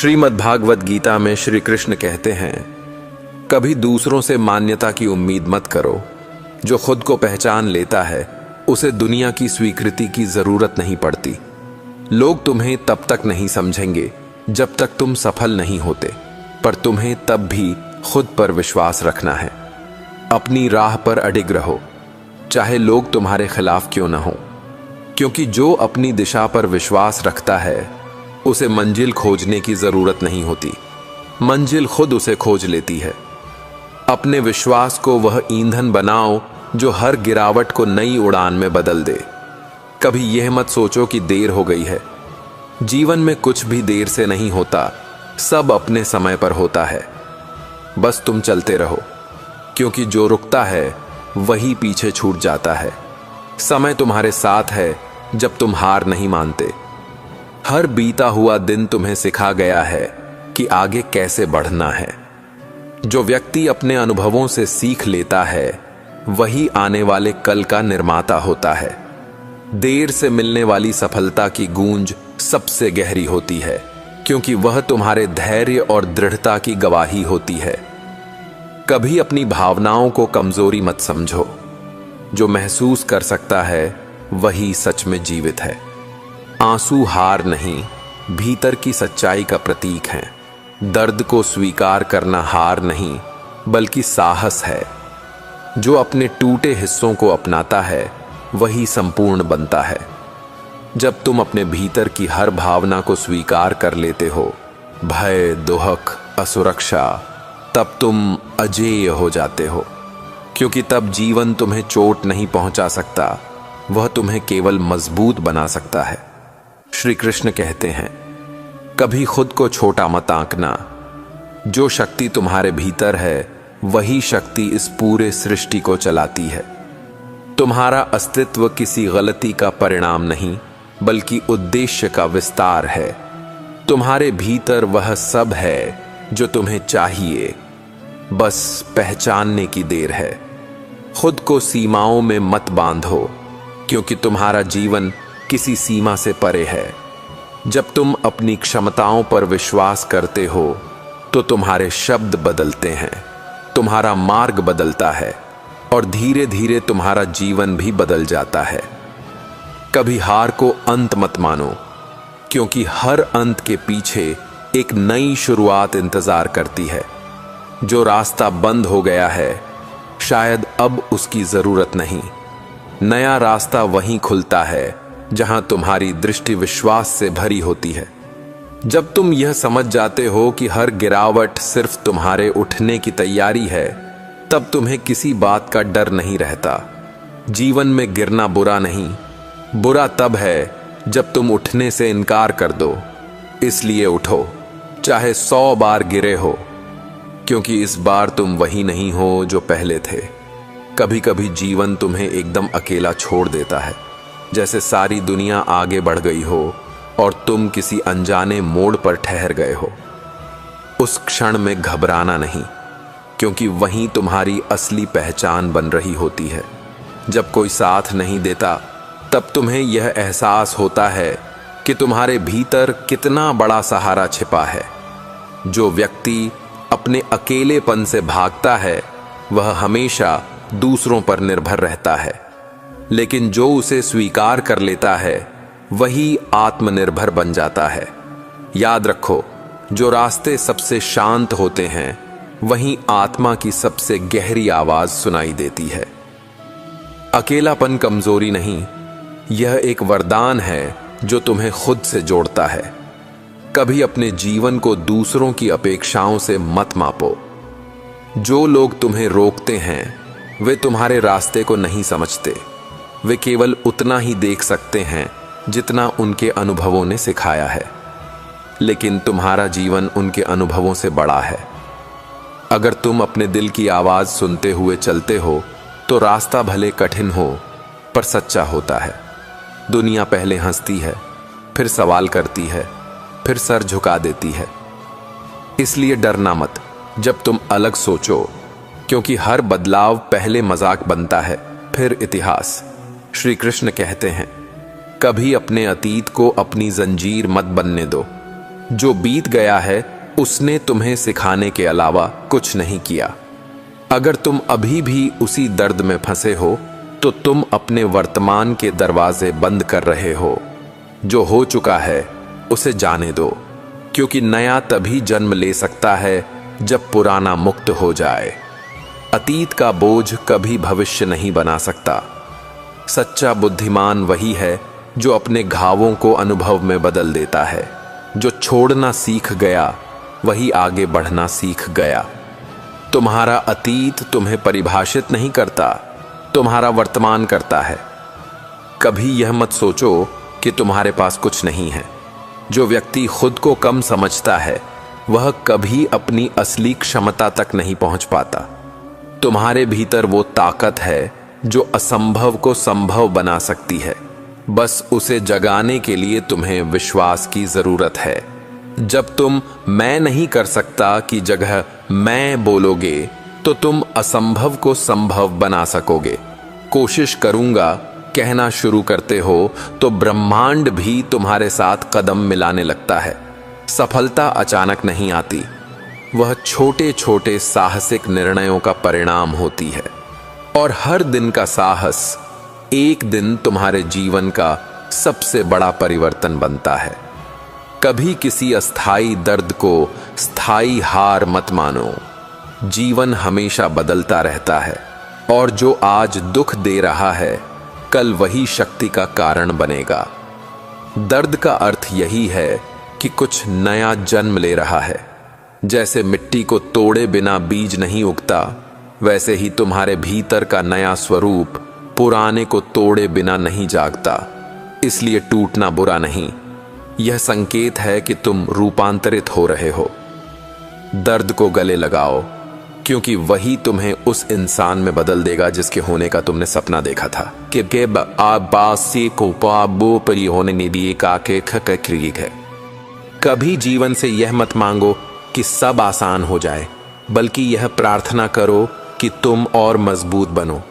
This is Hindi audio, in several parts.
श्रीमद् भागवत गीता में श्री कृष्ण कहते हैं, कभी दूसरों से मान्यता की उम्मीद मत करो। जो खुद को पहचान लेता है उसे दुनिया की स्वीकृति की जरूरत नहीं पड़ती। लोग तुम्हें तब तक नहीं समझेंगे जब तक तुम सफल नहीं होते, पर तुम्हें तब भी खुद पर विश्वास रखना है। अपनी राह पर अडिग रहो, चाहे लोग तुम्हारे खिलाफ क्यों न हो, क्योंकि जो अपनी दिशा पर विश्वास रखता है उसे मंजिल खोजने की जरूरत नहीं होती, मंजिल खुद उसे खोज लेती है। अपने विश्वास को वह ईंधन बनाओ जो हर गिरावट को नई उड़ान में बदल दे। कभी यह मत सोचो कि देर हो गई है। जीवन में कुछ भी देर से नहीं होता, सब अपने समय पर होता है। बस तुम चलते रहो, क्योंकि जो रुकता है वही पीछे छूट जाता है। समय तुम्हारे साथ है जब तुम हार नहीं मानते। हर बीता हुआ दिन तुम्हें सिखा गया है कि आगे कैसे बढ़ना है। जो व्यक्ति अपने अनुभवों से सीख लेता है वही आने वाले कल का निर्माता होता है। देर से मिलने वाली सफलता की गूंज सबसे गहरी होती है, क्योंकि वह तुम्हारे धैर्य और दृढ़ता की गवाही होती है। कभी अपनी भावनाओं को कमजोरी मत समझो। जो महसूस कर सकता है वही सच में जीवित है। आंसू हार नहीं, भीतर की सच्चाई का प्रतीक हैं। दर्द को स्वीकार करना हार नहीं, बल्कि साहस है। जो अपने टूटे हिस्सों को अपनाता है वही संपूर्ण बनता है। जब तुम अपने भीतर की हर भावना को स्वीकार कर लेते हो, भय, दुहक, असुरक्षा, तब तुम अजेय हो जाते हो। क्योंकि तब जीवन तुम्हें चोट नहीं पहुंचा सकता, वह तुम्हें केवल मजबूत बना सकता है। श्री कृष्ण कहते हैं, कभी खुद को छोटा मत आंकना। जो शक्ति तुम्हारे भीतर है वही शक्ति इस पूरे सृष्टि को चलाती है। तुम्हारा अस्तित्व किसी गलती का परिणाम नहीं, बल्कि उद्देश्य का विस्तार है। तुम्हारे भीतर वह सब है जो तुम्हें चाहिए, बस पहचानने की देर है। खुद को सीमाओं में मत बांधो, क्योंकि तुम्हारा जीवन किसी सीमा से परे है। जब तुम अपनी क्षमताओं पर विश्वास करते हो तो तुम्हारे शब्द बदलते हैं, तुम्हारा मार्ग बदलता है और धीरे धीरे तुम्हारा जीवन भी बदल जाता है। कभी हार को अंत मत मानो, क्योंकि हर अंत के पीछे एक नई शुरुआत इंतजार करती है। जो रास्ता बंद हो गया है शायद अब उसकी जरूरत नहीं। नया रास्ता वहीं खुलता है जहां तुम्हारी दृष्टि विश्वास से भरी होती है। जब तुम यह समझ जाते हो कि हर गिरावट सिर्फ तुम्हारे उठने की तैयारी है, तब तुम्हें किसी बात का डर नहीं रहता। जीवन में गिरना बुरा नहीं, बुरा तब है जब तुम उठने से इनकार कर दो। इसलिए उठो, चाहे 100 बार गिरे हो, क्योंकि इस बार तुम वही नहीं हो जो पहले थे। कभी कभी जीवन तुम्हें एकदम अकेला छोड़ देता है, जैसे सारी दुनिया आगे बढ़ गई हो और तुम किसी अनजाने मोड़ पर ठहर गए हो। उस क्षण में घबराना नहीं, क्योंकि वहीं तुम्हारी असली पहचान बन रही होती है। जब कोई साथ नहीं देता तब तुम्हें यह एहसास होता है कि तुम्हारे भीतर कितना बड़ा सहारा छिपा है। जो व्यक्ति अपने अकेलेपन से भागता है वह हमेशा दूसरों पर निर्भर रहता है, लेकिन जो उसे स्वीकार कर लेता है वही आत्मनिर्भर बन जाता है। याद रखो, जो रास्ते सबसे शांत होते हैं वहीं आत्मा की सबसे गहरी आवाज सुनाई देती है। अकेलापन कमजोरी नहीं, यह एक वरदान है जो तुम्हें खुद से जोड़ता है। कभी अपने जीवन को दूसरों की अपेक्षाओं से मत मापो। जो लोग तुम्हें रोकते हैं वे तुम्हारे रास्ते को नहीं समझते। वे केवल उतना ही देख सकते हैं जितना उनके अनुभवों ने सिखाया है, लेकिन तुम्हारा जीवन उनके अनुभवों से बड़ा है। अगर तुम अपने दिल की आवाज सुनते हुए चलते हो तो रास्ता भले कठिन हो पर सच्चा होता है। दुनिया पहले हंसती है, फिर सवाल करती है, फिर सर झुका देती है। इसलिए डरना मत जब तुम अलग सोचो, क्योंकि हर बदलाव पहले मजाक बनता है, फिर इतिहास। श्री कृष्ण कहते हैं, कभी अपने अतीत को अपनी जंजीर मत बनने दो। जो बीत गया है उसने तुम्हें सिखाने के अलावा कुछ नहीं किया। अगर तुम अभी भी उसी दर्द में फंसे हो तो तुम अपने वर्तमान के दरवाजे बंद कर रहे हो। जो हो चुका है उसे जाने दो, क्योंकि नया तभी जन्म ले सकता है जब पुराना मुक्त हो जाए। अतीत का बोझ कभी भविष्य नहीं बना सकता। सच्चा बुद्धिमान वही है जो अपने घावों को अनुभव में बदल देता है। जो छोड़ना सीख गया वही आगे बढ़ना सीख गया। तुम्हारा अतीत तुम्हें परिभाषित नहीं करता, तुम्हारा वर्तमान करता है। कभी यह मत सोचो कि तुम्हारे पास कुछ नहीं है। जो व्यक्ति खुद को कम समझता है वह कभी अपनी असली क्षमता तक नहीं पहुंच पाता। तुम्हारे भीतर वो ताकत है जो असंभव को संभव बना सकती है। बस उसे जगाने के लिए तुम्हें विश्वास की जरूरत है। जब तुम मैं नहीं कर सकता की जगह मैं बोलोगे तो तुम असंभव को संभव बना सकोगे। कोशिश करूंगा कहना शुरू करते हो तो ब्रह्मांड भी तुम्हारे साथ कदम मिलाने लगता है। सफलता अचानक नहीं आती, वह छोटे छोटे साहसिक निर्णयों का परिणाम होती है। और हर दिन का साहस एक दिन तुम्हारे जीवन का सबसे बड़ा परिवर्तन बनता है। कभी किसी अस्थाई दर्द को स्थायी हार मत मानो। जीवन हमेशा बदलता रहता है और जो आज दुख दे रहा है कल वही शक्ति का कारण बनेगा। दर्द का अर्थ यही है कि कुछ नया जन्म ले रहा है। जैसे मिट्टी को तोड़े बिना बीज नहीं उगता, वैसे ही तुम्हारे भीतर का नया स्वरूप पुराने को तोड़े बिना नहीं जागता। इसलिए टूटना बुरा नहीं, यह संकेत है कि तुम रूपांतरित हो रहे हो। दर्द को गले लगाओ, क्योंकि वही तुम्हें उस इंसान में बदल देगा जिसके होने का तुमने सपना देखा था। कभी जीवन से यह मत मांगो कि सब आसान हो जाए, बल्कि यह प्रार्थना करो कि तुम और मजबूत बनो,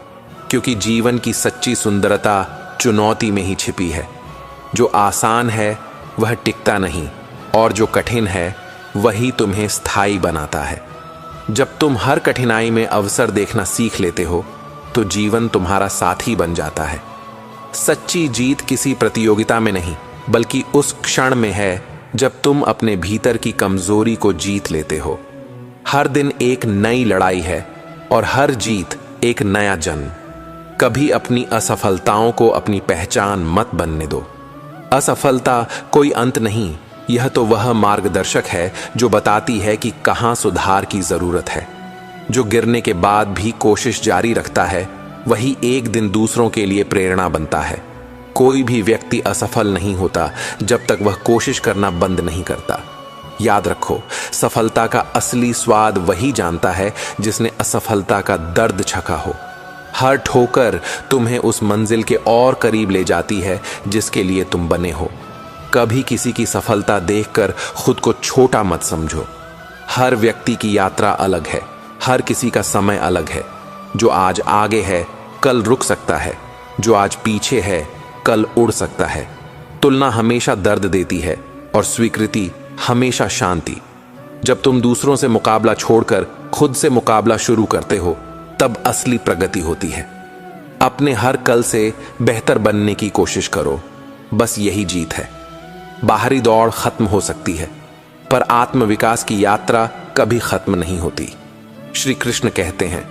क्योंकि जीवन की सच्ची सुंदरता चुनौती में ही छिपी है। जो आसान है वह टिकता नहीं, और जो कठिन है वही तुम्हें स्थायी बनाता है। जब तुम हर कठिनाई में अवसर देखना सीख लेते हो तो जीवन तुम्हारा साथी बन जाता है। सच्ची जीत किसी प्रतियोगिता में नहीं, बल्कि उस क्षण में है जब तुम अपने भीतर की कमजोरी को जीत लेते हो। हर दिन एक नई लड़ाई है और हर जीत एक नया जन्म। कभी अपनी असफलताओं को अपनी पहचान मत बनने दो। असफलता कोई अंत नहीं, यह तो वह मार्गदर्शक है जो बताती है कि कहां सुधार की जरूरत है। जो गिरने के बाद भी कोशिश जारी रखता है वही एक दिन दूसरों के लिए प्रेरणा बनता है। कोई भी व्यक्ति असफल नहीं होता जब तक वह कोशिश करना बंद नहीं करता। याद रखो, सफलता का असली स्वाद वही जानता है जिसने असफलता का दर्द चखा हो। हर ठोकर तुम्हें उस मंजिल के और करीब ले जाती है जिसके लिए तुम बने हो। कभी किसी की सफलता देखकर खुद को छोटा मत समझो। हर व्यक्ति की यात्रा अलग है, हर किसी का समय अलग है। जो आज आगे है कल रुक सकता है, जो आज पीछे है कल उड़ सकता है। तुलना हमेशा दर्द देती है और स्वीकृति हमेशा शांति। जब तुम दूसरों से मुकाबला छोड़कर खुद से मुकाबला शुरू करते हो तब असली प्रगति होती है। अपने हर कल से बेहतर बनने की कोशिश करो, बस यही जीत है। बाहरी दौड़ खत्म हो सकती है, पर आत्मविकास की यात्रा कभी खत्म नहीं होती। श्री कृष्ण कहते हैं,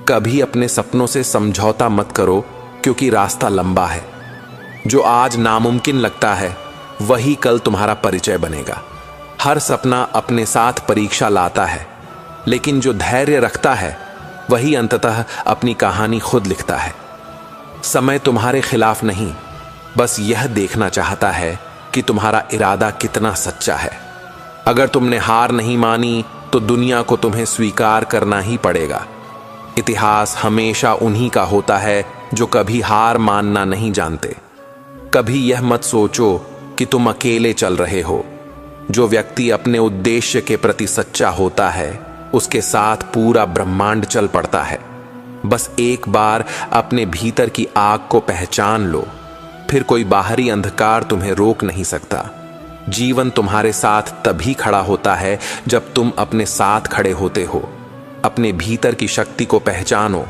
कभी अपने सपनों से समझौता मत करो, क्योंकि रास्ता लंबा है। जो आज नामुमकिन लगता है वही कल तुम्हारा परिचय बनेगा। हर सपना अपने साथ परीक्षा लाता है, लेकिन जो धैर्य रखता है वही अंततः अपनी कहानी खुद लिखता है। समय तुम्हारे खिलाफ नहीं, बस यह देखना चाहता है कि तुम्हारा इरादा कितना सच्चा है। अगर तुमने हार नहीं मानी तो दुनिया को तुम्हें स्वीकार करना ही पड़ेगा। इतिहास हमेशा उन्हीं का होता है जो कभी हार मानना नहीं जानते। कभी यह मत सोचो कि तुम अकेले चल रहे हो। जो व्यक्ति अपने उद्देश्य के प्रति सच्चा होता है उसके साथ पूरा ब्रह्मांड चल पड़ता है। बस एक बार अपने भीतर की आग को पहचान लो, फिर कोई बाहरी अंधकार तुम्हें रोक नहीं सकता। जीवन तुम्हारे साथ तभी खड़ा होता है जब तुम अपने साथ खड़े होते हो। अपने भीतर की शक्ति को पहचानो।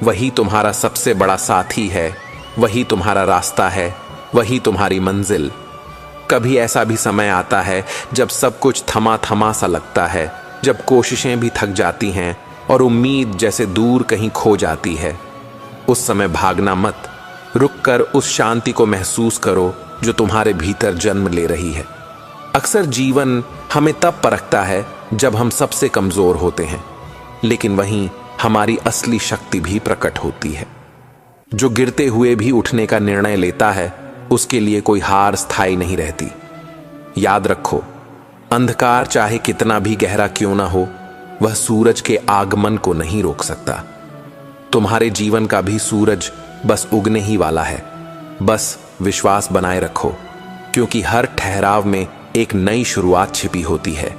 वही तुम्हारा सबसे बड़ा साथी है, वही तुम्हारा रास्ता है, वही तुम्हारी मंजिल। कभी ऐसा भी समय आता है जब सब कुछ थमा थमा सा लगता है, जब कोशिशें भी थक जाती हैं और उम्मीद जैसे दूर कहीं खो जाती है। उस समय भागना मत, रुककर उस शांति को महसूस करो जो तुम्हारे भीतर जन्म ले रही है। अक्सर जीवन हमें तब परखता है जब हम सबसे कमजोर होते हैं, लेकिन वहीं हमारी असली शक्ति भी प्रकट होती है। जो गिरते हुए भी उठने का निर्णय लेता है, उसके लिए कोई हार स्थायी नहीं रहती। याद रखो, अंधकार चाहे कितना भी गहरा क्यों ना हो, वह सूरज के आगमन को नहीं रोक सकता। तुम्हारे जीवन का भी सूरज बस उगने ही वाला है। बस विश्वास बनाए रखो, क्योंकि हर ठहराव में एक नई शुरुआत छिपी होती है।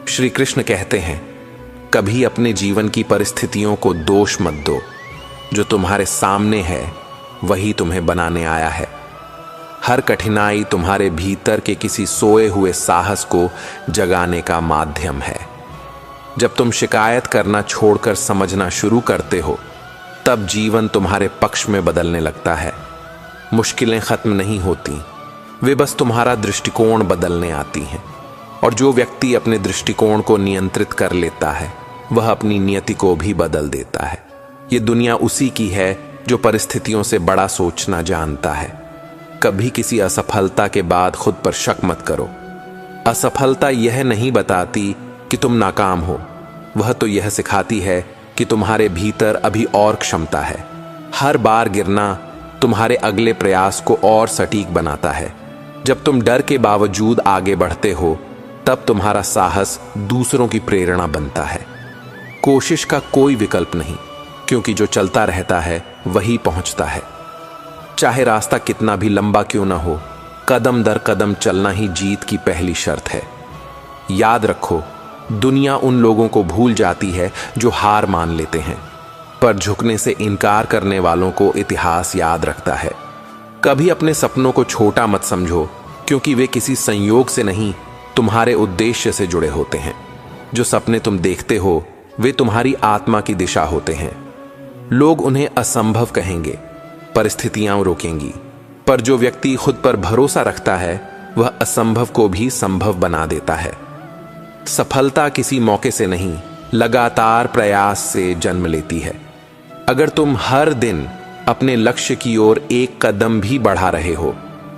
श्री कृष्ण कहते हैं, कभी अपने जीवन की परिस्थितियों को दोष मत दो। जो तुम्हारे सामने है वही तुम्हें बनाने आया है। हर कठिनाई तुम्हारे भीतर के किसी सोए हुए साहस को जगाने का माध्यम है। जब तुम शिकायत करना छोड़कर समझना शुरू करते हो, तब जीवन तुम्हारे पक्ष में बदलने लगता है। मुश्किलें खत्म नहीं होती, वे बस तुम्हारा दृष्टिकोण बदलने आती हैं। और जो व्यक्ति अपने दृष्टिकोण को नियंत्रित कर लेता है, वह अपनी नियति को भी बदल देता है। ये दुनिया उसी की है जो परिस्थितियों से बड़ा सोचना जानता है। कभी किसी असफलता के बाद खुद पर शक मत करो। असफलता यह नहीं बताती कि तुम नाकाम हो, वह तो यह सिखाती है कि तुम्हारे भीतर अभी और क्षमता है। हर बार गिरना तुम्हारे अगले प्रयास को और सटीक बनाता है। जब तुम डर के बावजूद आगे बढ़ते हो, तब तुम्हारा साहस दूसरों की प्रेरणा बनता है। कोशिश का कोई विकल्प नहीं, क्योंकि जो चलता रहता है वही पहुंचता है। चाहे रास्ता कितना भी लंबा क्यों ना हो, कदम दर कदम चलना ही जीत की पहली शर्त है। याद रखो, दुनिया उन लोगों को भूल जाती है जो हार मान लेते हैं, पर झुकने से इनकार करने वालों को इतिहास याद रखता है। कभी अपने सपनों को छोटा मत समझो, क्योंकि वे किसी संयोग से नहीं, तुम्हारे उद्देश्य से जुड़े होते हैं। जो सपने तुम देखते हो, वे तुम्हारी आत्मा की दिशा होते हैं। लोग उन्हें असंभव कहेंगे, परिस्थितियां रोकेंगी, पर जो व्यक्ति खुद पर भरोसा रखता है, वह असंभव को भी संभव बना देता है। सफलता किसी मौके से नहीं, लगातार प्रयास से जन्म लेती है। अगर तुम हर दिन अपने लक्ष्य की ओर एक कदम भी बढ़ा रहे हो,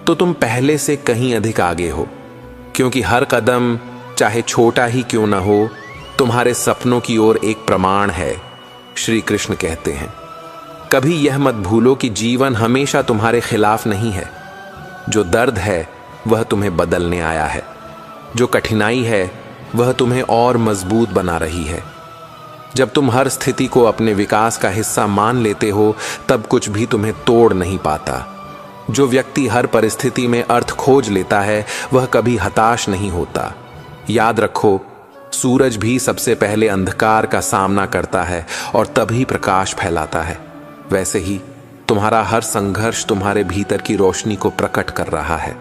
तो तुम पहले से कहीं अधिक आगे हो, क्योंकि हर कदम, चाहे छोटा ही क्यों ना हो, तुम्हारे सपनों की ओर एक प्रमाण है। श्री कृष्ण कहते हैं, कभी यह मत भूलो कि जीवन हमेशा तुम्हारे खिलाफ नहीं है। जो दर्द है वह तुम्हें बदलने आया है। जो कठिनाई है वह तुम्हें और मजबूत बना रही है। जब तुम हर स्थिति को अपने विकास का हिस्सा मान लेते हो, तब कुछ भी तुम्हें तोड़ नहीं पाता। जो व्यक्ति हर परिस्थिति में अर्थ खोज लेता है, वह कभी हताश नहीं होता। याद रखो, सूरज भी सबसे पहले अंधकार का सामना करता है और तभी प्रकाश फैलाता है। वैसे ही तुम्हारा हर संघर्ष तुम्हारे भीतर की रोशनी को प्रकट कर रहा है।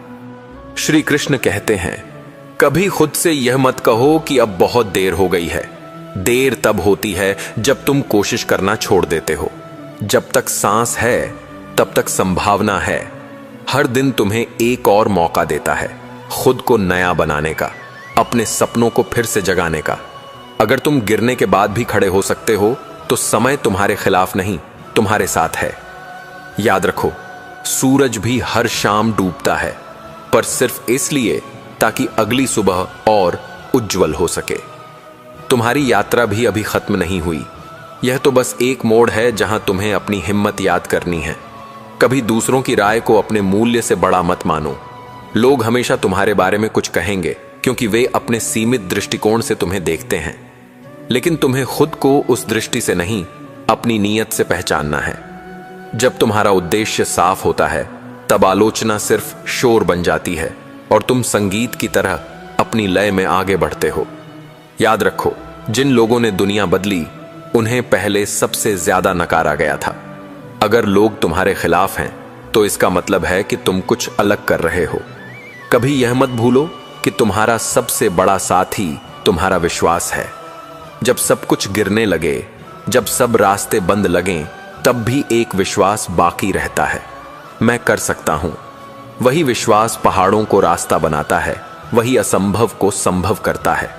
श्री कृष्ण कहते हैं, कभी खुद से यह मत कहो कि अब बहुत देर हो गई है। देर तब होती है जब तुम कोशिश करना छोड़ देते हो। जब तक सांस है, तब तक संभावना है। हर दिन तुम्हें एक और मौका देता है, खुद को नया बनाने का, अपने सपनों को फिर से जगाने का। अगर तुम गिरने के बाद भी खड़े हो सकते हो, तो समय तुम्हारे खिलाफ नहीं, तुम्हारे साथ है। याद रखो, सूरज भी हर शाम डूबता है, पर सिर्फ इसलिए ताकि अगली सुबह और उज्जवल हो सके। तुम्हारी यात्रा भी अभी खत्म नहीं हुई। यह तो बस एक मोड़ है जहां तुम्हें अपनी हिम्मत याद करनी है। कभी दूसरों की राय को अपने मूल्य से बड़ा मत मानो। लोग हमेशा तुम्हारे बारे में कुछ कहेंगे, क्योंकि वे अपने सीमित दृष्टिकोण से तुम्हें देखते हैं। लेकिन तुम्हें खुद को उस दृष्टि से नहीं, अपनी नीयत से पहचानना है। जब तुम्हारा उद्देश्य साफ होता है, तब आलोचना सिर्फ शोर बन जाती है और तुम संगीत की तरह अपनी लय में आगे बढ़ते हो। याद रखो, जिन लोगों ने दुनिया बदली, उन्हें पहले सबसे ज्यादा नकारा गया था। अगर लोग तुम्हारे खिलाफ हैं, तो इसका मतलब है कि तुम कुछ अलग कर रहे हो। कभी यह मत भूलो कि तुम्हारा सबसे बड़ा साथी तुम्हारा विश्वास है। जब सब कुछ गिरने लगे, जब सब रास्ते बंद लगें, तब भी एक विश्वास बाकी रहता है, मैं कर सकता हूं। वही विश्वास पहाड़ों को रास्ता बनाता है, वही असंभव को संभव करता है।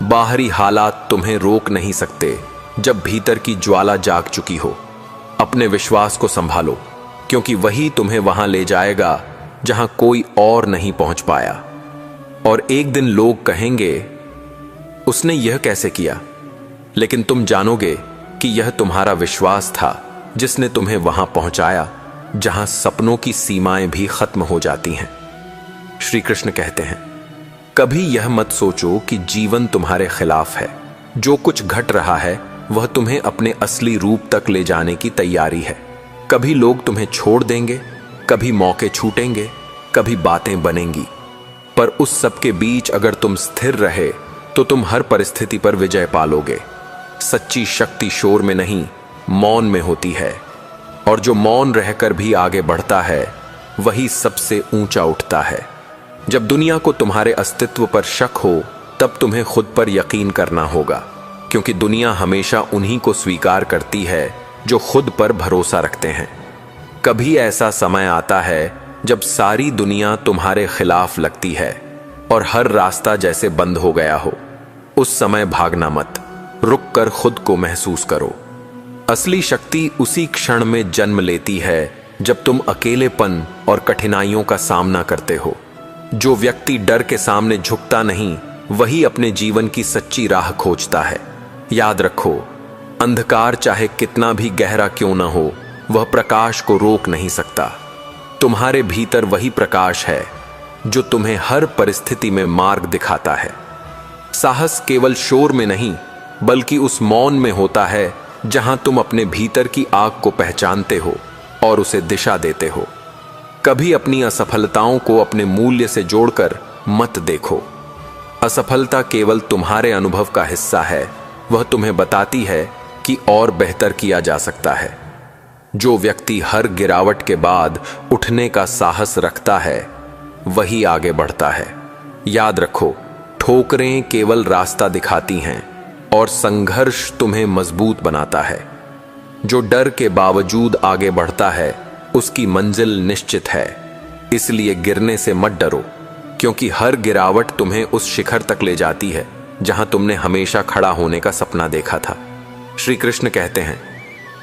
बाहरी हालात तुम्हें रोक नहीं सकते जब भीतर की ज्वाला जाग चुकी हो। अपने विश्वास को संभालो, क्योंकि वही तुम्हें वहां ले जाएगा जहां कोई और नहीं पहुंच पाया। और एक दिन लोग कहेंगे, उसने यह कैसे किया? लेकिन तुम जानोगे कि यह तुम्हारा विश्वास था जिसने तुम्हें वहां पहुंचाया जहां सपनों की सीमाएं भी खत्म हो जाती हैं। श्री कृष्ण कहते हैं, कभी यह मत सोचो कि जीवन तुम्हारे खिलाफ है। जो कुछ घट रहा है वह तुम्हें अपने असली रूप तक ले जाने की तैयारी है। कभी लोग तुम्हें छोड़ देंगे, कभी मौके छूटेंगे, कभी बातें बनेंगी, पर उस सब के बीच अगर तुम स्थिर रहे तो तुम हर परिस्थिति पर विजय पालोगे। सच्ची शक्ति शोर में नहीं, मौन में होती है, और जो मौन रहकर भी आगे बढ़ता है वही सबसे ऊंचा उठता है। जब दुनिया को तुम्हारे अस्तित्व पर शक हो, तब तुम्हें खुद पर यकीन करना होगा, क्योंकि दुनिया हमेशा उन्हीं को स्वीकार करती है जो खुद पर भरोसा रखते हैं। कभी ऐसा समय आता है जब सारी दुनिया तुम्हारे खिलाफ लगती है और हर रास्ता जैसे बंद हो गया हो। उस समय भागना मत, रुक कर खुद को महसूस करो। असली शक्ति उसी क्षण में जन्म लेती है जब तुम अकेलेपन और कठिनाइयों का सामना करते हो। जो व्यक्ति डर के सामने झुकता नहीं, वही अपने जीवन की सच्ची राह खोजता है। याद रखो, अंधकार चाहे कितना भी गहरा क्यों ना हो, वह प्रकाश को रोक नहीं सकता। तुम्हारे भीतर वही प्रकाश है जो तुम्हें हर परिस्थिति में मार्ग दिखाता है। साहस केवल शोर में नहीं, बल्कि उस मौन में होता है जहां तुम अपने भीतर की आग को पहचानते हो और उसे दिशा देते हो। कभी अपनी असफलताओं को अपने मूल्य से जोड़कर मत देखो। असफलता केवल तुम्हारे अनुभव का हिस्सा है, वह तुम्हें बताती है कि और बेहतर किया जा सकता है। जो व्यक्ति हर गिरावट के बाद उठने का साहस रखता है, वही आगे बढ़ता है। याद रखो, ठोकरें केवल रास्ता दिखाती हैं और संघर्ष तुम्हें मजबूत बनाता है। जो डर के बावजूद आगे बढ़ता है, उसकी मंजिल निश्चित है। इसलिए गिरने से मत डरो, क्योंकि हर गिरावट तुम्हें उस शिखर तक ले जाती है जहां तुमने हमेशा खड़ा होने का सपना देखा था। श्री कृष्ण कहते हैं,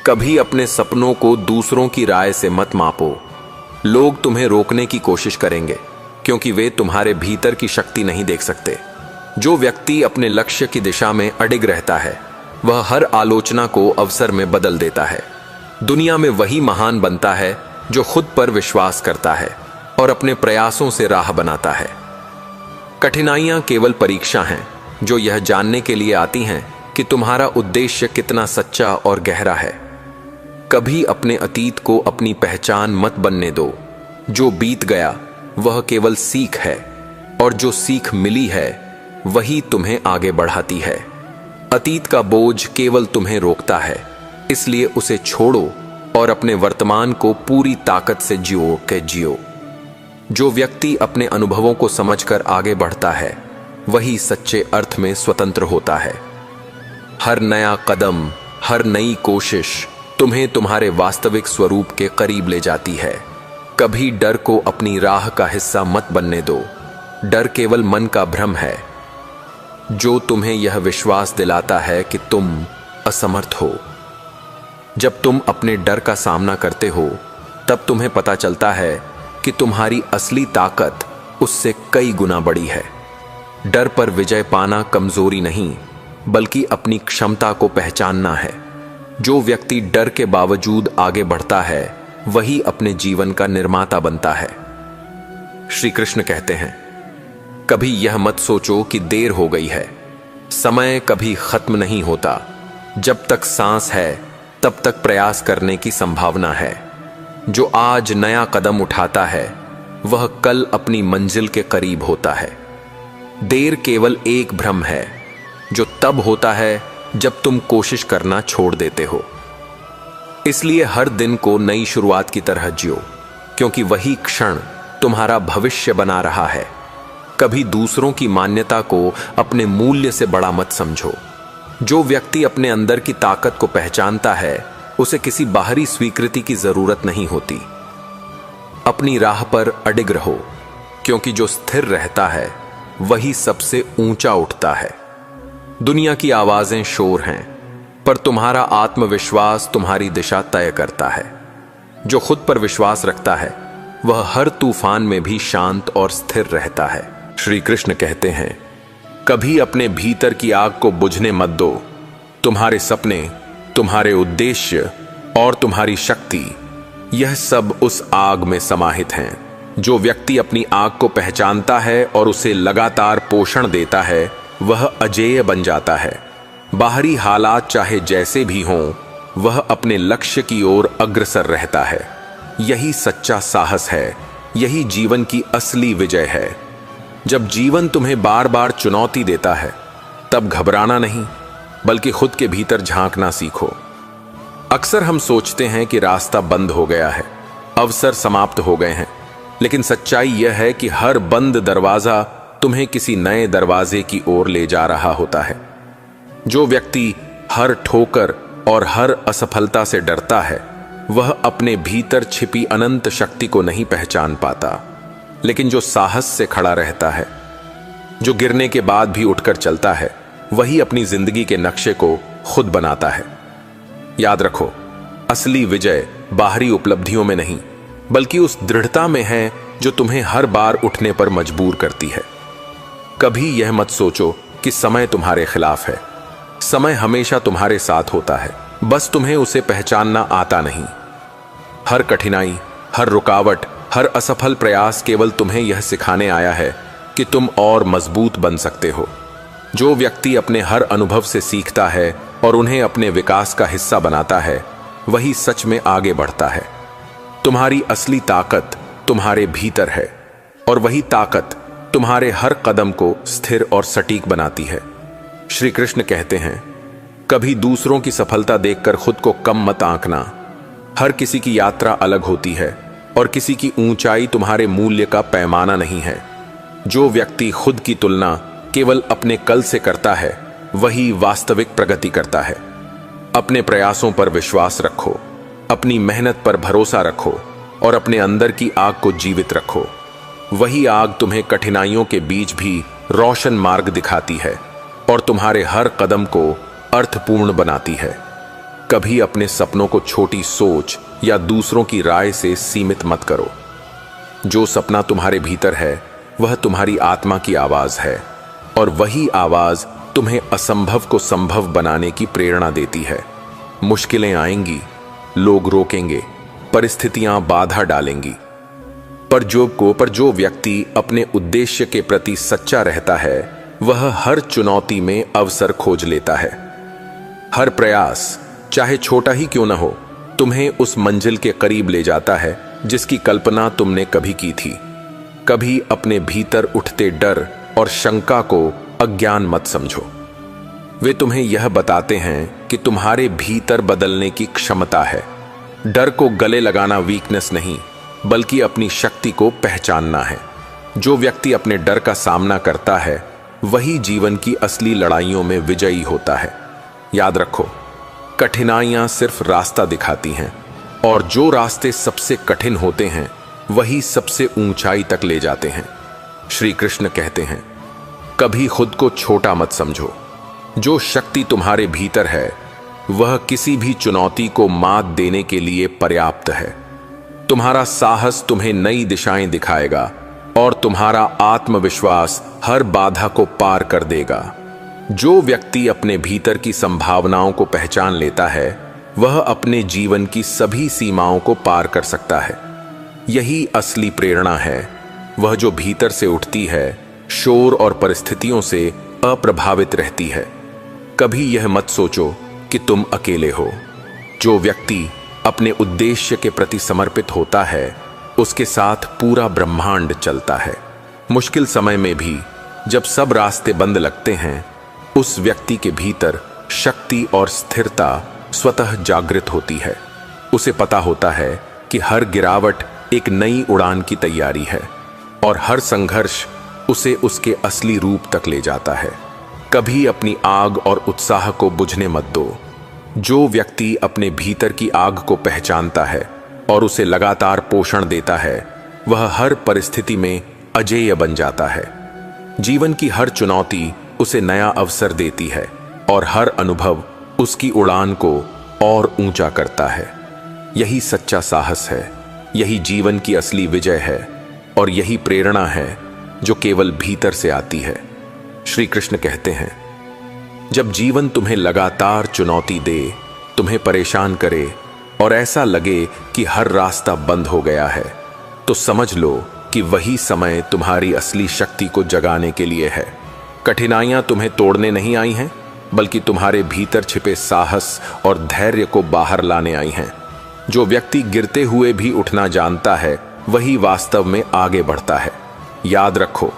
कभी अपने सपनों को दूसरों की राय से मत मापो। लोग तुम्हें रोकने की कोशिश करेंगे, क्योंकि वे तुम्हारे भीतर की शक्ति नहीं देख सकते। जो व्यक्ति अपने लक्ष्य की दिशा में अडिग रहता है, वह हर आलोचना को अवसर में बदल देता है। दुनिया में वही महान बनता है जो खुद पर विश्वास करता है और अपने प्रयासों से राह बनाता है। कठिनाइयां केवल परीक्षा हैं, जो यह जानने के लिए आती हैं कि तुम्हारा उद्देश्य कितना सच्चा और गहरा है। कभी अपने अतीत को अपनी पहचान मत बनने दो। जो बीत गया वह केवल सीख है, और जो सीख मिली है वही तुम्हें आगे बढ़ाती है। अतीत का बोझ केवल तुम्हें रोकता है, इसलिए उसे छोड़ो और अपने वर्तमान को पूरी ताकत से जियो। जो व्यक्ति अपने अनुभवों को समझकर आगे बढ़ता है, वही सच्चे अर्थ में स्वतंत्र होता है। हर नया कदम, हर नई कोशिश तुम्हें तुम्हारे वास्तविक स्वरूप के करीब ले जाती है। कभी डर को अपनी राह का हिस्सा मत बनने दो। डर केवल मन का भ्रम है, जो तुम्हें यह विश्वास दिलाता है कि तुम असमर्थ हो। जब तुम अपने डर का सामना करते हो, तब तुम्हें पता चलता है कि तुम्हारी असली ताकत उससे कई गुना बड़ी है। डर पर विजय पाना कमजोरी नहीं, बल्कि अपनी क्षमता को पहचानना है। जो व्यक्ति डर के बावजूद आगे बढ़ता है, वही अपने जीवन का निर्माता बनता है। श्री कृष्ण कहते हैं, कभी यह मत सोचो कि देर हो गई है। समय कभी खत्म नहीं होता। जब तक सांस है, तब तक प्रयास करने की संभावना है। जो आज नया कदम उठाता है, वह कल अपनी मंजिल के करीब होता है। देर केवल एक भ्रम है, जो तब होता है जब तुम कोशिश करना छोड़ देते हो। इसलिए हर दिन को नई शुरुआत की तरह जियो, क्योंकि वही क्षण तुम्हारा भविष्य बना रहा है। कभी दूसरों की मान्यता को अपने मूल्य से बड़ा मत समझो। जो व्यक्ति अपने अंदर की ताकत को पहचानता है, उसे किसी बाहरी स्वीकृति की जरूरत नहीं होती। अपनी राह पर अडिग रहो, क्योंकि जो स्थिर रहता है वही सबसे ऊंचा उठता है। दुनिया की आवाजें शोर हैं, पर तुम्हारा आत्मविश्वास तुम्हारी दिशा तय करता है। जो खुद पर विश्वास रखता है वह हर तूफान में भी शांत और स्थिर रहता है। श्री कृष्ण कहते हैं, कभी अपने भीतर की आग को बुझने मत दो। तुम्हारे सपने, तुम्हारे उद्देश्य और तुम्हारी शक्ति, यह सब उस आग में समाहित हैं। जो व्यक्ति अपनी आग को पहचानता है और उसे लगातार पोषण देता है, वह अजेय बन जाता है। बाहरी हालात चाहे जैसे भी हों, वह अपने लक्ष्य की ओर अग्रसर रहता है। यही सच्चा साहस है, यही जीवन की असली विजय है। जब जीवन तुम्हें बार बार चुनौती देता है, तब घबराना नहीं, बल्कि खुद के भीतर झांकना सीखो। अक्सर हम सोचते हैं कि रास्ता बंद हो गया है, अवसर समाप्त हो गए हैं, लेकिन सच्चाई यह है कि हर बंद दरवाजा तुम्हें किसी नए दरवाजे की ओर ले जा रहा होता है। जो व्यक्ति हर ठोकर और हर असफलता से डरता है, वह अपने भीतर छिपी अनंत शक्ति को नहीं पहचान पाता। लेकिन जो साहस से खड़ा रहता है, जो गिरने के बाद भी उठकर चलता है, वही अपनी जिंदगी के नक्शे को खुद बनाता है। याद रखो, असली विजय बाहरी उपलब्धियों में नहीं, बल्कि उस दृढ़ता में है जो तुम्हें हर बार उठने पर मजबूर करती है। कभी यह मत सोचो कि समय तुम्हारे खिलाफ है। समय हमेशा तुम्हारे साथ होता है, बस तुम्हें उसे पहचानना आता नहीं। हर कठिनाई, हर रुकावट, हर असफल प्रयास केवल तुम्हें यह सिखाने आया है कि तुम और मजबूत बन सकते हो। जो व्यक्ति अपने हर अनुभव से सीखता है और उन्हें अपने विकास का हिस्सा बनाता है, वही सच में आगे बढ़ता है। तुम्हारी असली ताकत तुम्हारे भीतर है, और वही ताकत तुम्हारे हर कदम को स्थिर और सटीक बनाती है। श्री कृष्ण कहते हैं, कभी दूसरों की सफलता देखकर खुद को कम मत आंकना। हर किसी की यात्रा अलग होती है, और किसी की ऊंचाई तुम्हारे मूल्य का पैमाना नहीं है। जो व्यक्ति खुद की तुलना केवल अपने कल से करता है, वही वास्तविक प्रगति करता है। अपने प्रयासों पर विश्वास रखो, अपनी मेहनत पर भरोसा रखो, और अपने अंदर की आग को जीवित रखो। वही आग तुम्हें कठिनाइयों के बीच भी रोशन मार्ग दिखाती है और तुम्हारे हर कदम को अर्थपूर्ण बनाती है। कभी अपने सपनों को छोटी सोच या दूसरों की राय से सीमित मत करो। जो सपना तुम्हारे भीतर है, वह तुम्हारी आत्मा की आवाज है, और वही आवाज तुम्हें असंभव को संभव बनाने की प्रेरणा देती है। मुश्किलें आएंगी, लोग रोकेंगे, परिस्थितियां बाधा डालेंगी, पर जो व्यक्ति अपने उद्देश्य के प्रति सच्चा रहता है, वह हर चुनौती में अवसर खोज लेता है। हर प्रयास, चाहे छोटा ही क्यों न हो, तुम्हें उस मंजिल के करीब ले जाता है जिसकी कल्पना तुमने कभी की थी। कभी अपने भीतर उठते डर और शंका को अज्ञान मत समझो। वे तुम्हें यह बताते हैं कि तुम्हारे भीतर बदलने की क्षमता है। डर को गले लगाना वीकनेस नहीं, बल्कि अपनी शक्ति को पहचानना है। जो व्यक्ति अपने डर का सामना करता है, वही जीवन की असली लड़ाइयों में विजयी होता है। याद रखो, कठिनाइयां सिर्फ रास्ता दिखाती हैं, और जो रास्ते सबसे कठिन होते हैं, वही सबसे ऊंचाई तक ले जाते हैं। श्री कृष्ण कहते हैं, कभी खुद को छोटा मत समझो। जो शक्ति तुम्हारे भीतर है, वह किसी भी चुनौती को मात देने के लिए पर्याप्त है। तुम्हारा साहस तुम्हें नई दिशाएं दिखाएगा, और तुम्हारा आत्मविश्वास हर बाधा को पार कर देगा। जो व्यक्ति अपने भीतर की संभावनाओं को पहचान लेता है, वह अपने जीवन की सभी सीमाओं को पार कर सकता है। यही असली प्रेरणा है, वह जो भीतर से उठती है, शोर और परिस्थितियों से अप्रभावित रहती है। कभी यह मत सोचो कि तुम अकेले हो। जो व्यक्ति अपने उद्देश्य के प्रति समर्पित होता है, उसके साथ पूरा ब्रह्मांड चलता है। मुश्किल समय में भी जब सब रास्ते बंद लगते हैं, उस व्यक्ति के भीतर शक्ति और स्थिरता स्वतः जागृत होती है। उसे पता होता है कि हर गिरावट एक नई उड़ान की तैयारी है और हर संघर्ष उसे उसके असली रूप तक ले जाता है। कभी अपनी आग और उत्साह को बुझने मत दो। जो व्यक्ति अपने भीतर की आग को पहचानता है और उसे लगातार पोषण देता है, वह हर परिस्थिति में अजेय बन जाता है। जीवन की हर चुनौती उसे नया अवसर देती है और हर अनुभव उसकी उड़ान को और ऊंचा करता है। यही सच्चा साहस है, यही जीवन की असली विजय है और यही प्रेरणा है जो केवल भीतर से आती है। श्री कृष्ण कहते हैं, जब जीवन तुम्हें लगातार चुनौती दे, तुम्हें परेशान करे और ऐसा लगे कि हर रास्ता बंद हो गया है, तो समझ लो कि वही समय तुम्हारी असली शक्ति को जगाने के लिए है। कठिनाइयां तुम्हें तोड़ने नहीं आई हैं, बल्कि तुम्हारे भीतर छिपे साहस और धैर्य को बाहर लाने आई हैं। जो व्यक्ति गिरते हुए भी उठना जानता है, वही वास्तव में आगे बढ़ता है। याद रखो,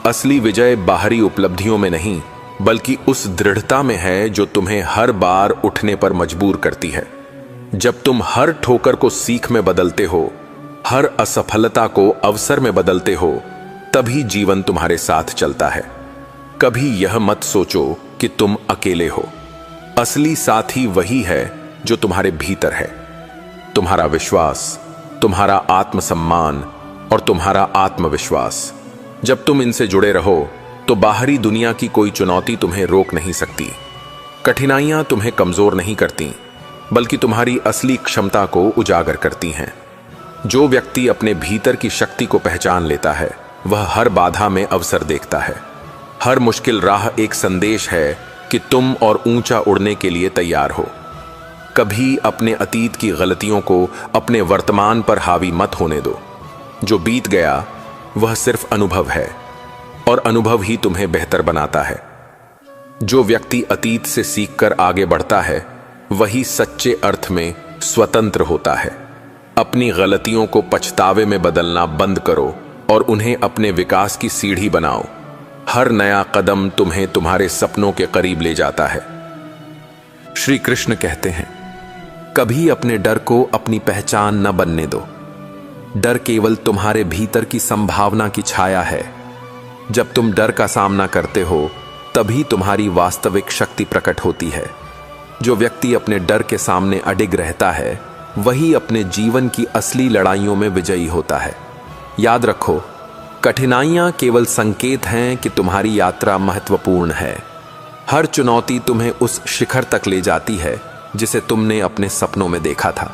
असली विजय बाहरी उपलब्धियों में नहीं, बल्कि उस दृढ़ता में है जो तुम्हें हर बार उठने पर मजबूर करती है। जब तुम हर ठोकर को सीख में बदलते हो, हर असफलता को अवसर में बदलते हो, तभी जीवन तुम्हारे साथ चलता है। कभी यह मत सोचो कि तुम अकेले हो। असली साथी वही है जो तुम्हारे भीतर है। तुम्हारा विश्वास, तुम्हारा आत्मसम्मान और तुम्हारा आत्मविश्वास। जब तुम इनसे जुड़े रहो तो बाहरी दुनिया की कोई चुनौती तुम्हें रोक नहीं सकती। कठिनाइयां तुम्हें कमजोर नहीं करती, बल्कि तुम्हारी असली क्षमता को उजागर करती हैं। जो व्यक्ति अपने भीतर की शक्ति को पहचान लेता है, वह हर बाधा में अवसर देखता है। हर मुश्किल राह एक संदेश है कि तुम और ऊंचा उड़ने के लिए तैयार हो। कभी अपने अतीत की गलतियों को अपने वर्तमान पर हावी मत होने दो। जो बीत गया वह सिर्फ अनुभव है और अनुभव ही तुम्हें बेहतर बनाता है। जो व्यक्ति अतीत से सीखकर आगे बढ़ता है, वही सच्चे अर्थ में स्वतंत्र होता है। अपनी गलतियों को पछतावे में बदलना बंद करो और उन्हें अपने विकास की सीढ़ी बनाओ। हर नया कदम तुम्हें तुम्हारे सपनों के करीब ले जाता है। श्री कृष्ण कहते हैं, कभी अपने डर को अपनी पहचान न बनने दो। डर केवल तुम्हारे भीतर की संभावना की छाया है। जब तुम डर का सामना करते हो, तभी तुम्हारी वास्तविक शक्ति प्रकट होती है। जो व्यक्ति अपने डर के सामने अडिग रहता है, वही अपने जीवन की असली लड़ाइयों में विजयी होता है। याद रखो, कठिनाइयां केवल संकेत हैं कि तुम्हारी यात्रा महत्वपूर्ण है। हर चुनौती तुम्हें उस शिखर तक ले जाती है जिसे तुमने अपने सपनों में देखा था।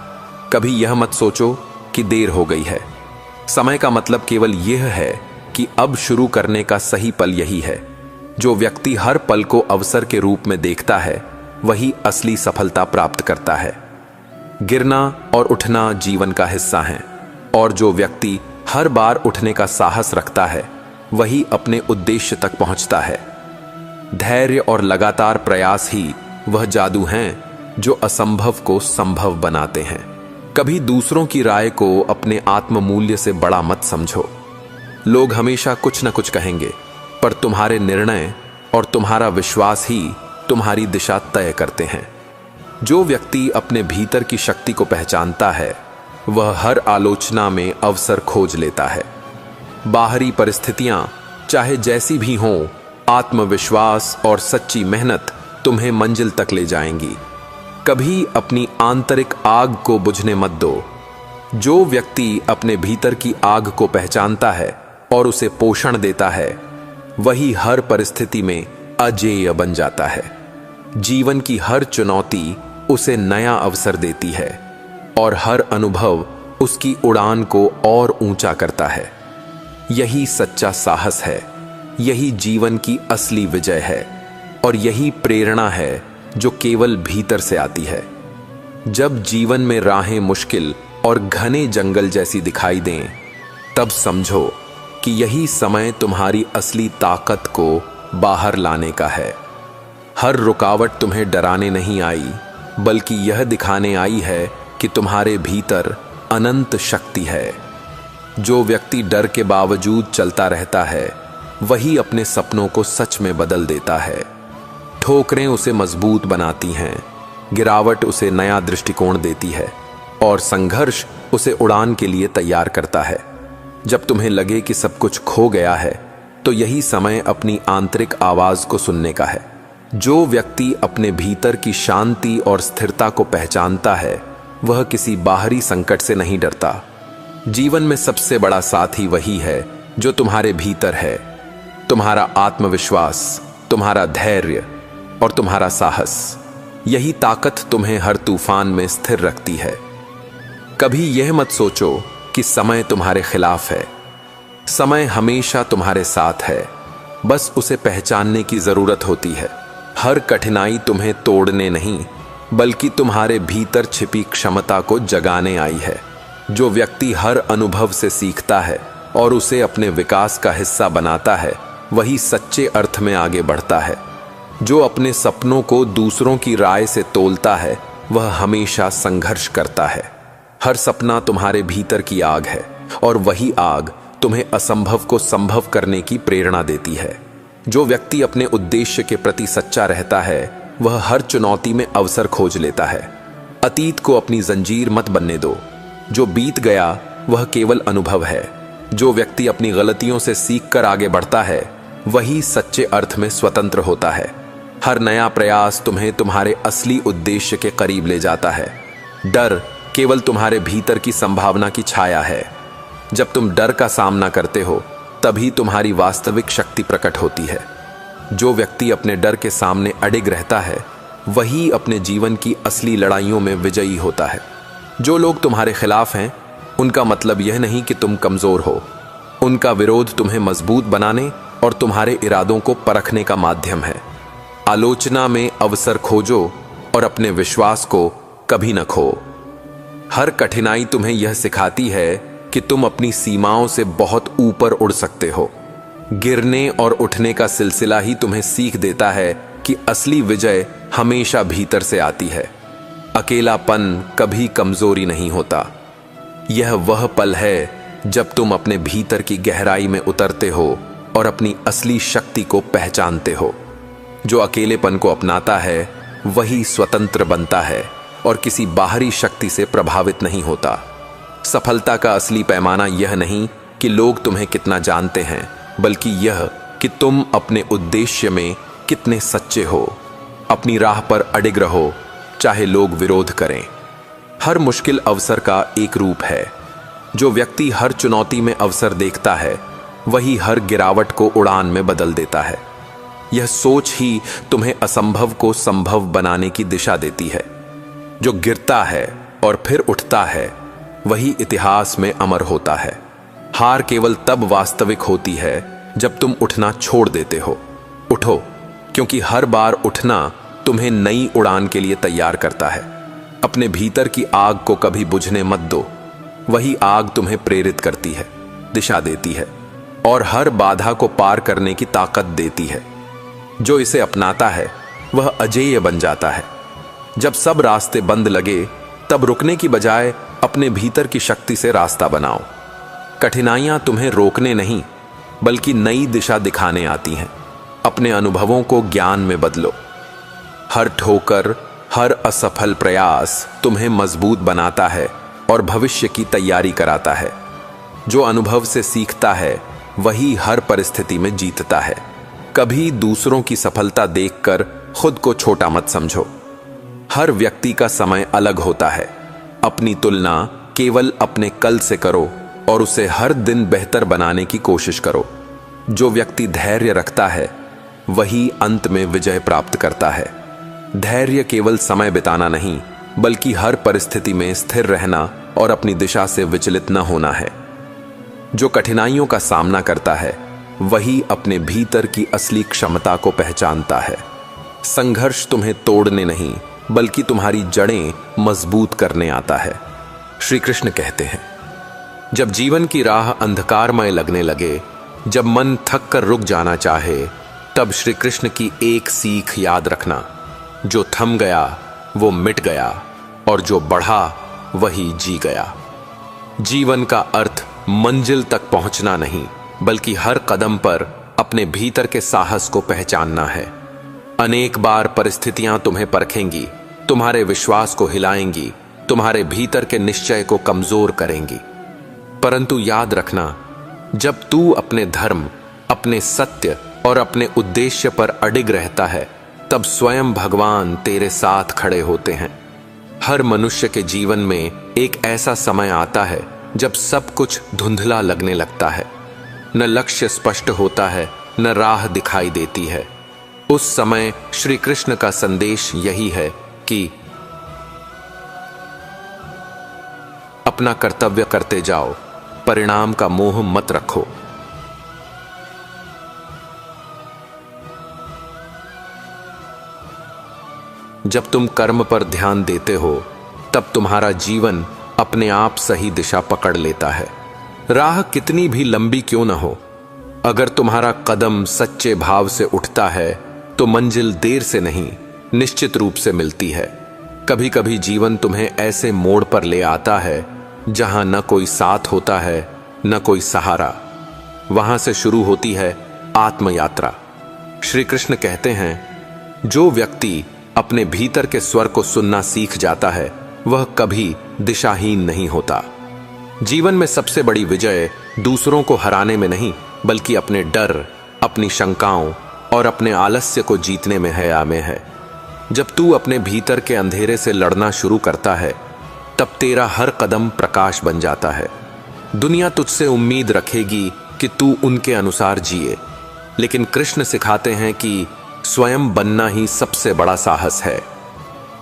कभी यह मत सोचो कि देर हो गई है। समय का मतलब केवल यह है कि अब शुरू करने का सही पल यही है। जो व्यक्ति हर पल को अवसर के रूप में देखता है, वही असली सफलता प्राप्त करता है। गिरना और उठना जीवन का हिस्सा है, और जो व्यक्ति हर बार उठने का साहस रखता है, वही अपने उद्देश्य तक पहुंचता है। धैर्य और लगातार प्रयास ही वह जादू हैं जो असंभव को संभव बनाते हैं। कभी दूसरों की राय को अपने आत्ममूल्य से बड़ा मत समझो। लोग हमेशा कुछ न कुछ कहेंगे, पर तुम्हारे निर्णय और तुम्हारा विश्वास ही तुम्हारी दिशा तय करते हैं। जो व्यक्ति अपने भीतर की शक्ति को पहचानता है, वह हर आलोचना में अवसर खोज लेता है। बाहरी परिस्थितियां चाहे जैसी भी हों, आत्मविश्वास और सच्ची मेहनत तुम्हें मंजिल तक ले जाएंगी। कभी अपनी आंतरिक आग को बुझने मत दो। जो व्यक्ति अपने भीतर की आग को पहचानता है और उसे पोषण देता है, वही हर परिस्थिति में अजेय बन जाता है। जीवन की हर चुनौती उसे नया अवसर देती है और हर अनुभव उसकी उड़ान को और ऊंचा करता है। यही सच्चा साहस है, यही जीवन की असली विजय है और यही प्रेरणा है जो केवल भीतर से आती है। जब जीवन में राहें मुश्किल और घने जंगल जैसी दिखाई दें, तब समझो कि यही समय तुम्हारी असली ताकत को बाहर लाने का है। हर रुकावट तुम्हें डराने नहीं आई, बल्कि यह दिखाने आई है कि तुम्हारे भीतर अनंत शक्ति है। जो व्यक्ति डर के बावजूद चलता रहता है, वही अपने सपनों को सच में बदल देता है। ठोकरें उसे मजबूत बनाती हैं, गिरावट उसे नया दृष्टिकोण देती है, और संघर्ष उसे उड़ान के लिए तैयार करता है। जब तुम्हें लगे कि सब कुछ खो गया है, तो यही समय अपनी आंतरिक आवाज को सुनने का है। जो व्यक्ति अपने भीतर की शांति और स्थिरता को पहचानता है, वह किसी बाहरी संकट से नहीं डरता। जीवन में सबसे बड़ा साथी वही है जो तुम्हारे भीतर है। तुम्हारा आत्मविश्वास, तुम्हारा धैर्य और तुम्हारा साहस, यही ताकत तुम्हें हर तूफान में स्थिर रखती है। कभी यह मत सोचो कि समय तुम्हारे खिलाफ है। समय हमेशा तुम्हारे साथ है, बस उसे पहचानने की जरूरत होती है। हर कठिनाई तुम्हें तोड़ने नहीं, बल्कि तुम्हारे भीतर छिपी क्षमता को जगाने आई है। जो व्यक्ति हर अनुभव से सीखता है और उसे अपने विकास का हिस्सा बनाता है, वही सच्चे अर्थ में आगे बढ़ता है। जो अपने सपनों को दूसरों की राय से तोलता है, वह हमेशा संघर्ष करता है। हर सपना तुम्हारे भीतर की आग है, और वही आग तुम्हें असंभव को संभव करने की प्रेरणा देती है। जो व्यक्ति अपने उद्देश्य के प्रति सच्चा रहता है, वह हर चुनौती में अवसर खोज लेता है। अतीत को अपनी जंजीर मत बनने दो। जो बीत गया वह केवल अनुभव है। जो व्यक्ति अपनी गलतियों से सीखकर आगे बढ़ता है, वही सच्चे अर्थ में स्वतंत्र होता है। हर नया प्रयास तुम्हें तुम्हारे असली उद्देश्य के करीब ले जाता है। डर केवल तुम्हारे भीतर की संभावना की छाया है। जब तुम डर का सामना करते हो, तभी तुम्हारी वास्तविक शक्ति प्रकट होती है। जो व्यक्ति अपने डर के सामने अडिग रहता है, वही अपने जीवन की असली लड़ाइयों में विजयी होता है। जो लोग तुम्हारे खिलाफ हैं, उनका मतलब यह नहीं कि तुम कमजोर हो। उनका विरोध तुम्हें मजबूत बनाने और तुम्हारे इरादों को परखने का माध्यम है। आलोचना में अवसर खोजो और अपने विश्वास को कभी न खो। हर कठिनाई तुम्हें यह सिखाती है कि तुम अपनी सीमाओं से बहुत ऊपर उड़ सकते हो। गिरने और उठने का सिलसिला ही तुम्हें सीख देता है कि असली विजय हमेशा भीतर से आती है। अकेलापन कभी कमजोरी नहीं होता। यह वह पल है जब तुम अपने भीतर की गहराई में उतरते हो और अपनी असली शक्ति को पहचानते हो। जो अकेलेपन को अपनाता है, वही स्वतंत्र बनता है और किसी बाहरी शक्ति से प्रभावित नहीं होता। सफलता का असली पैमाना यह नहीं कि लोग तुम्हें कितना जानते हैं, बल्कि यह कि तुम अपने उद्देश्य में कितने सच्चे हो। अपनी राह पर अडिग रहो, चाहे लोग विरोध करें। हर मुश्किल अवसर का एक रूप है। जो व्यक्ति हर चुनौती में अवसर देखता है, वही हर गिरावट को उड़ान में बदल देता है। यह सोच ही तुम्हें असंभव को संभव बनाने की दिशा देती है। जो गिरता है और फिर उठता है, वही इतिहास में अमर होता है। हार केवल तब वास्तविक होती है जब तुम उठना छोड़ देते हो। उठो, क्योंकि हर बार उठना तुम्हें नई उड़ान के लिए तैयार करता है। अपने भीतर की आग को कभी बुझने मत दो। वही आग तुम्हें प्रेरित करती है, दिशा देती है और हर बाधा को पार करने की ताकत देती है। जो इसे अपनाता है, वह अजेय बन जाता है। जब सब रास्ते बंद लगे, तब रुकने की बजाय अपने भीतर की शक्ति से रास्ता बनाओ। कठिनाइयां तुम्हें रोकने नहीं, बल्कि नई दिशा दिखाने आती हैं। अपने अनुभवों को ज्ञान में बदलो। हर ठोकर, हर असफल प्रयास तुम्हें मजबूत बनाता है और भविष्य की तैयारी कराता है। जो अनुभव से सीखता है, वही हर परिस्थिति में जीतता है। कभी दूसरों की सफलता देखकर खुद को छोटा मत समझो। हर व्यक्ति का समय अलग होता है। अपनी तुलना केवल अपने कल से करो और उसे हर दिन बेहतर बनाने की कोशिश करो। जो व्यक्ति धैर्य रखता है, वही अंत में विजय प्राप्त करता है। धैर्य केवल समय बिताना नहीं, बल्कि हर परिस्थिति में स्थिर रहना और अपनी दिशा से विचलित न होना है। जो कठिनाइयों का सामना करता है, वही अपने भीतर की असली क्षमता को पहचानता है। संघर्ष तुम्हें तोड़ने नहीं, बल्कि तुम्हारी जड़ें मजबूत करने आता है। श्री कृष्ण कहते हैं, जब जीवन की राह अंधकारमय लगने लगे, जब मन थक कर रुक जाना चाहे, तब श्री कृष्ण की एक सीख याद रखना। जो थम गया वो मिट गया, और जो बढ़ा वही जी गया। जीवन का अर्थ मंजिल तक पहुंचना नहीं, बल्कि हर कदम पर अपने भीतर के साहस को पहचानना है। अनेक बार परिस्थितियां तुम्हें परखेंगी, तुम्हारे विश्वास को हिलाएंगी तुम्हारे भीतर के निश्चय को कमजोर करेंगी। परंतु याद रखना, जब तू अपने धर्म, अपने सत्य और अपने उद्देश्य पर अडिग रहता है, तब स्वयं भगवान तेरे साथ खड़े होते हैं। हर मनुष्य के जीवन में एक ऐसा समय आता है जब सब कुछ धुंधला लगने लगता है, न लक्ष्य स्पष्ट होता है, न राह दिखाई देती है। उस समय श्री कृष्ण का संदेश यही है कि अपना कर्तव्य करते जाओ, परिणाम का मोह मत रखो। जब तुम कर्म पर ध्यान देते हो, तब तुम्हारा जीवन अपने आप सही दिशा पकड़ लेता है। राह कितनी भी लंबी क्यों न हो, अगर तुम्हारा कदम सच्चे भाव से उठता है तो मंजिल देर से नहीं, निश्चित रूप से मिलती है। कभी कभी जीवन तुम्हें ऐसे मोड़ पर ले आता है जहां न कोई साथ होता है, न कोई सहारा। वहां से शुरू होती है आत्मयात्रा। श्री कृष्ण कहते हैं, जो व्यक्ति अपने भीतर के स्वर को सुनना सीख जाता है, वह कभी दिशाहीन नहीं होता। जीवन में सबसे बड़ी विजय दूसरों को हराने में नहीं, बल्कि अपने डर, अपनी शंकाओं और अपने आलस्य को जीतने में है। जब तू अपने भीतर के अंधेरे से लड़ना शुरू करता है, तब तेरा हर कदम प्रकाश बन जाता है। दुनिया तुझसे उम्मीद रखेगी कि तू उनके अनुसार जिए, लेकिन कृष्ण सिखाते हैं कि स्वयं बनना ही सबसे बड़ा साहस है।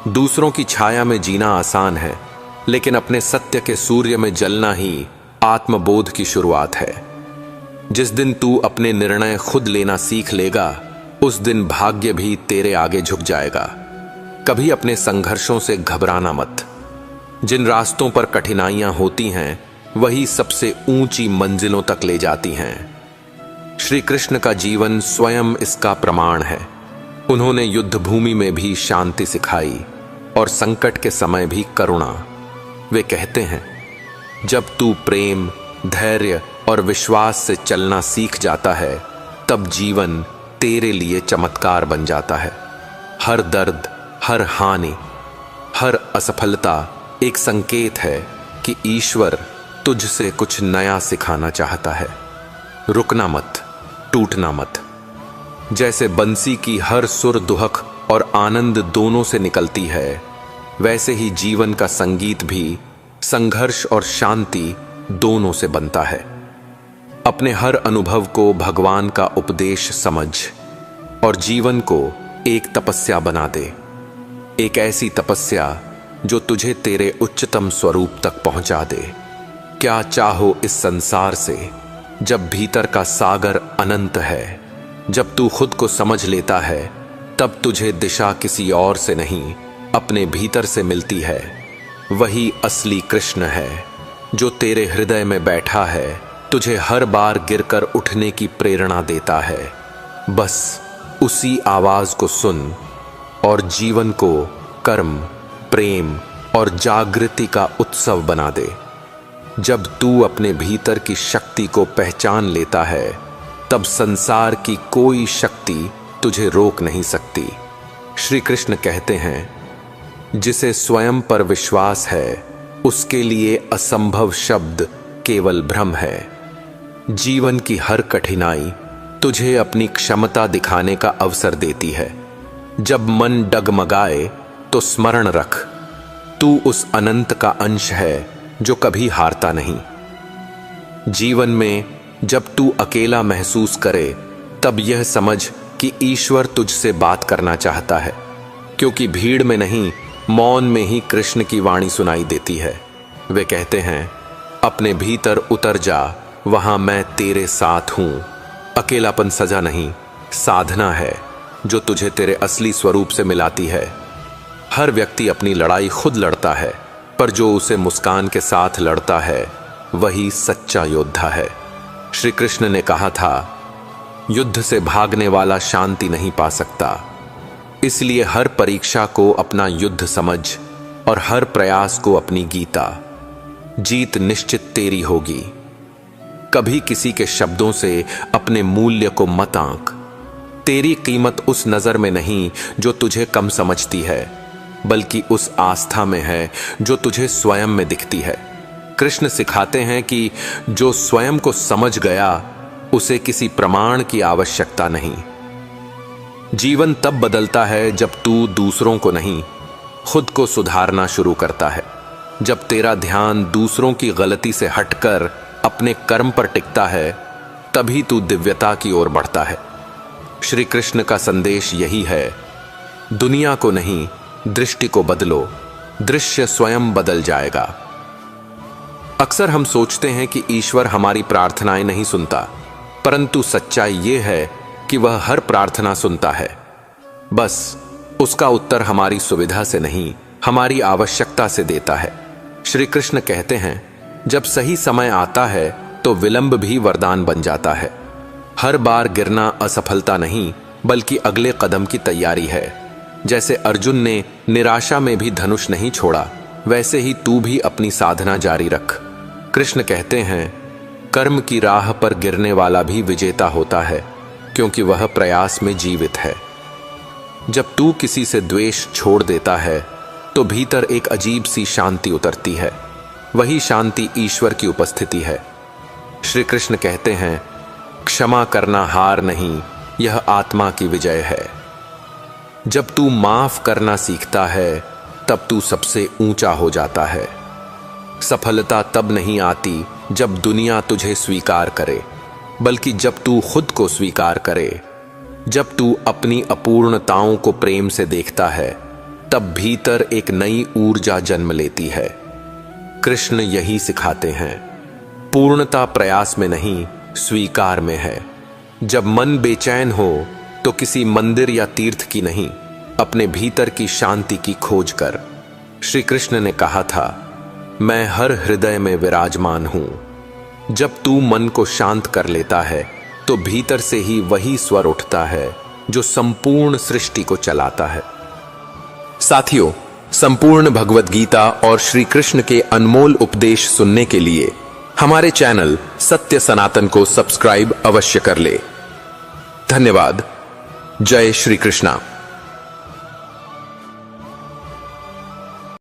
दूसरों की छाया में जीना आसान है, लेकिन अपने सत्य के सूर्य में जलना ही आत्मबोध की शुरुआत है। जिस दिन तू अपने निर्णय खुद लेना सीख लेगा, उस दिन भाग्य भी तेरे आगे झुक जाएगा। कभी अपने संघर्षों से घबराना मत। जिन रास्तों पर कठिनाइयां होती हैं, वही सबसे ऊंची मंजिलों तक ले जाती हैं। श्री कृष्ण का जीवन स्वयं इसका प्रमाण है। उन्होंने युद्ध भूमि में भी शांति सिखाई और संकट के समय भी करुणा। वे कहते हैं, जब तू प्रेम, धैर्य और विश्वास से चलना सीख जाता है, तब जीवन तेरे लिए चमत्कार बन जाता है। हर दर्द, हर हानि, हर असफलता एक संकेत है कि ईश्वर तुझसे कुछ नया सिखाना चाहता है। रुकना मत, टूटना मत। जैसे बंसी की हर सुर दुहक और आनंद दोनों से निकलती है, वैसे ही जीवन का संगीत भी संघर्ष और शांति दोनों से बनता है। अपने हर अनुभव को भगवान का उपदेश समझ और जीवन को एक तपस्या बना दे। एक ऐसी तपस्या जो तुझे तेरे उच्चतम स्वरूप तक पहुंचा दे। क्या चाहो इस संसार से, जब भीतर का सागर अनंत है। जब तू खुद को समझ लेता है, तब तुझे दिशा किसी और से नहीं, अपने भीतर से मिलती है। वही असली कृष्ण है जो तेरे हृदय में बैठा है, तुझे हर बार गिरकर उठने की प्रेरणा देता है। बस उसी आवाज को सुन और जीवन को कर्म, प्रेम और जागृति का उत्सव बना दे। जब तू अपने भीतर की शक्ति को पहचान लेता है, तब संसार की कोई शक्ति तुझे रोक नहीं सकती। श्री कृष्ण कहते हैं, जिसे स्वयं पर विश्वास है, उसके लिए असंभव शब्द केवल भ्रम है। जीवन की हर कठिनाई तुझे अपनी क्षमता दिखाने का अवसर देती है। जब मन डगमगाए तो स्मरण रख, तू उस अनंत का अंश है जो कभी हारता नहीं। जीवन में जब तू अकेला महसूस करे, तब यह समझ कि ईश्वर तुझसे बात करना चाहता है, क्योंकि भीड़ में नहीं, मौन में ही कृष्ण की वाणी सुनाई देती है। वे कहते हैं, अपने भीतर उतर जा, वहां मैं तेरे साथ हूं। अकेलापन सजा नहीं, साधना है जो तुझे तेरे असली स्वरूप से मिलाती है। हर व्यक्ति अपनी लड़ाई खुद लड़ता है, पर जो उसे मुस्कान के साथ लड़ता है, वही सच्चा योद्धा है। श्री कृष्ण ने कहा था, युद्ध से भागने वाला शांति नहीं पा सकता। इसलिए हर परीक्षा को अपना युद्ध समझ और हर प्रयास को अपनी गीता। जीत निश्चित तेरी होगी। कभी किसी के शब्दों से अपने मूल्य को मत आंक। तेरी कीमत उस नजर में नहीं जो तुझे कम समझती है, बल्कि उस आस्था में है जो तुझे स्वयं में दिखती है। कृष्ण सिखाते हैं कि जो स्वयं को समझ गया उसे किसी प्रमाण की आवश्यकता नहीं। जीवन तब बदलता है जब तू दूसरों को नहीं, खुद को सुधारना शुरू करता है। जब तेरा ध्यान दूसरों की गलती से हटकर अपने कर्म पर टिकता है, तभी तू दिव्यता की ओर बढ़ता है। श्री कृष्ण का संदेश यही है, दुनिया को नहीं, दृष्टि को बदलो, दृश्य स्वयं बदल जाएगा। अक्सर हम सोचते हैं कि ईश्वर हमारी प्रार्थनाएं नहीं सुनता, परंतु सच्चाई यह है कि वह हर प्रार्थना सुनता है। बस उसका उत्तर हमारी सुविधा से नहीं, हमारी आवश्यकता से देता है। श्री कृष्ण कहते हैं, जब सही समय आता है तो विलंब भी वरदान बन जाता है। हर बार गिरना असफलता नहीं, बल्कि अगले कदम की तैयारी है। जैसे अर्जुन ने निराशा में भी धनुष नहीं छोड़ा, वैसे ही तू भी अपनी साधना जारी रख। कृष्ण कहते हैं, कर्म की राह पर गिरने वाला भी विजेता होता है, क्योंकि वह प्रयास में जीवित है। जब तू किसी से द्वेष छोड़ देता है तो भीतर एक अजीब सी शांति उतरती है। वही शांति ईश्वर की उपस्थिति है। श्री कृष्ण कहते हैं, क्षमा करना हार नहीं, यह आत्मा की विजय है। जब तू माफ करना सीखता है तब तू सबसे ऊंचा हो जाता है। सफलता तब नहीं आती जब दुनिया तुझे स्वीकार करे, बल्कि जब तू खुद को स्वीकार करे। जब तू अपनी अपूर्णताओं को प्रेम से देखता है, तब भीतर एक नई ऊर्जा जन्म लेती है। कृष्ण यही सिखाते हैं, पूर्णता प्रयास में नहीं, स्वीकार में है। जब मन बेचैन हो तो किसी मंदिर या तीर्थ की नहीं, अपने भीतर की शांति की खोज कर। श्री कृष्ण ने कहा था, मैं हर हृदय में विराजमान हूं। जब तू मन को शांत कर लेता है तो भीतर से ही वही स्वर उठता है जो संपूर्ण सृष्टि को चलाता है। साथियों, संपूर्ण भगवत गीता और श्री कृष्ण के अनमोल उपदेश सुनने के लिए हमारे चैनल सत्य सनातन को सब्सक्राइब अवश्य कर ले। धन्यवाद। जय श्री कृष्णा।